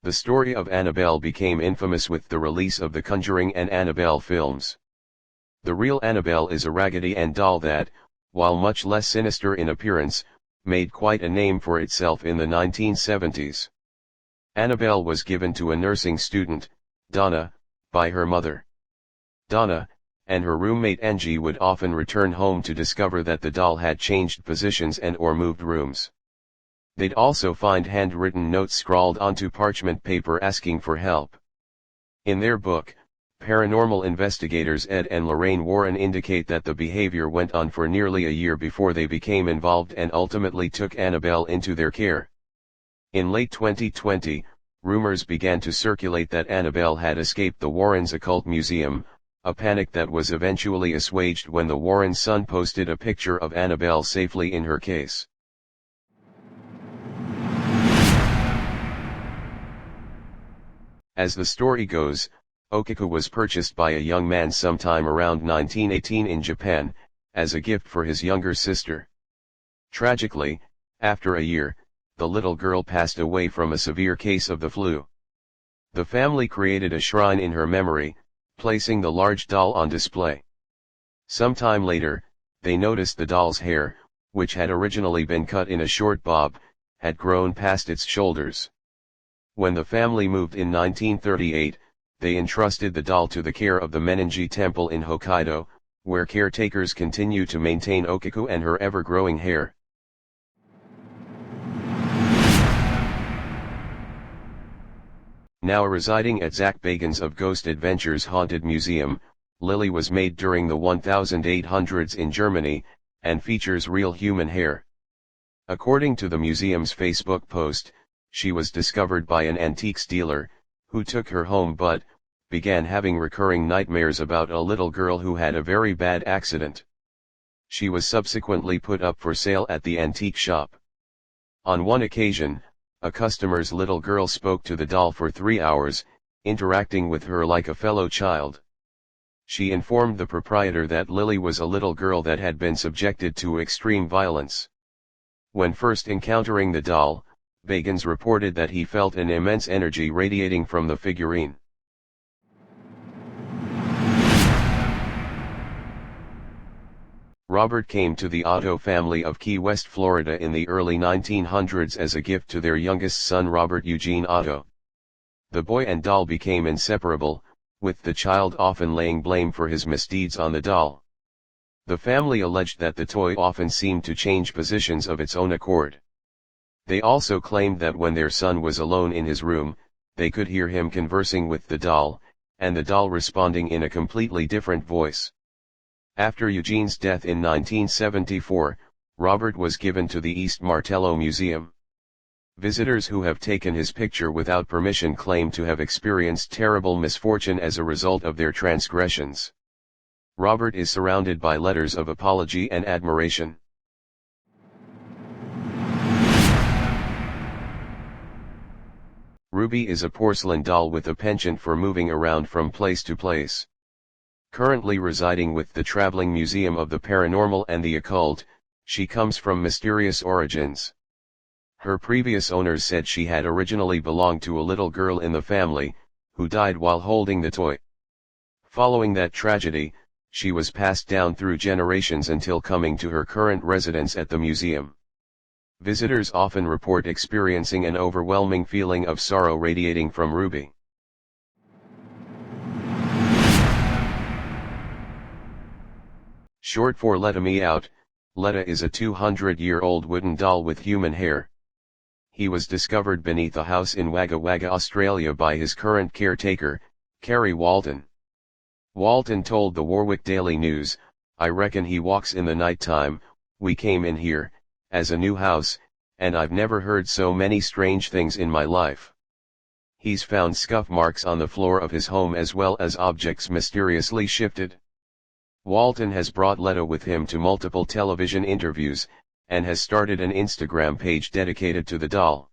The story of Annabelle became infamous with the release of the Conjuring and Annabelle films. The real Annabelle is a Raggedy Ann doll that, while much less sinister in appearance, made quite a name for itself in the 1970s. Annabelle was given to a nursing student, Donna, by her mother. Donna, and her roommate Angie would often return home to discover that the doll had changed positions and/or moved rooms. They'd also find handwritten notes scrawled onto parchment paper asking for help. In their book, paranormal investigators Ed and Lorraine Warren indicate that the behavior went on for nearly a year before they became involved and ultimately took Annabelle into their care. In late 2020, rumors began to circulate that Annabelle had escaped the Warrens' occult museum, a panic that was eventually assuaged when the Warrens' son posted a picture of Annabelle safely in her case. As the story goes, Okiku was purchased by a young man sometime around 1918 in Japan, as a gift for his younger sister. Tragically, after a year, the little girl passed away from a severe case of the flu. The family created a shrine in her memory, placing the large doll on display. Sometime later, they noticed the doll's hair, which had originally been cut in a short bob, had grown past its shoulders. When the family moved in 1938, they entrusted the doll to the care of the Meninji Temple in Hokkaido, where caretakers continue to maintain Okiku and her ever-growing hair. Now residing at Zach Bagans of Ghost Adventures Haunted Museum, Lilly was made during the 1800s in Germany, and features real human hair. According to the museum's Facebook post, she was discovered by an antiques dealer, who took her home but began having recurring nightmares about a little girl who had a very bad accident. She was subsequently put up for sale at the antique shop. On one occasion, a customer's little girl spoke to the doll for 3 hours, interacting with her like a fellow child. She informed the proprietor that Lilly was a little girl that had been subjected to extreme violence. When first encountering the doll, Bagans reported that he felt an immense energy radiating from the figurine. Robert came to the Otto family of Key West, Florida in the early 1900s as a gift to their youngest son Robert Eugene Otto. The boy and doll became inseparable, with the child often laying blame for his misdeeds on the doll. The family alleged that the toy often seemed to change positions of its own accord. They also claimed that when their son was alone in his room, they could hear him conversing with the doll, and the doll responding in a completely different voice. After Eugene's death in 1974, Robert was given to the East Martello Museum. Visitors who have taken his picture without permission claim to have experienced terrible misfortune as a result of their transgressions. Robert is surrounded by letters of apology and admiration. Ruby is a porcelain doll with a penchant for moving around from place to place. Currently residing with the Traveling Museum of the Paranormal and the Occult, she comes from mysterious origins. Her previous owners said she had originally belonged to a little girl in the family, who died while holding the toy. Following that tragedy, she was passed down through generations until coming to her current residence at the museum. Visitors often report experiencing an overwhelming feeling of sorrow radiating from Ruby. Short for Letta Me Out, Letta is a 200-year-old wooden doll with human hair. He was discovered beneath a house in Wagga Wagga, Australia by his current caretaker, Kerry Walton. Walton told the Warwick Daily News, "I reckon he walks in the night time. We came in here, as a new house, and I've never heard so many strange things in my life." He's found scuff marks on the floor of his home as well as objects mysteriously shifted. Walton has brought Letta with him to multiple television interviews, and has started an Instagram page dedicated to the doll.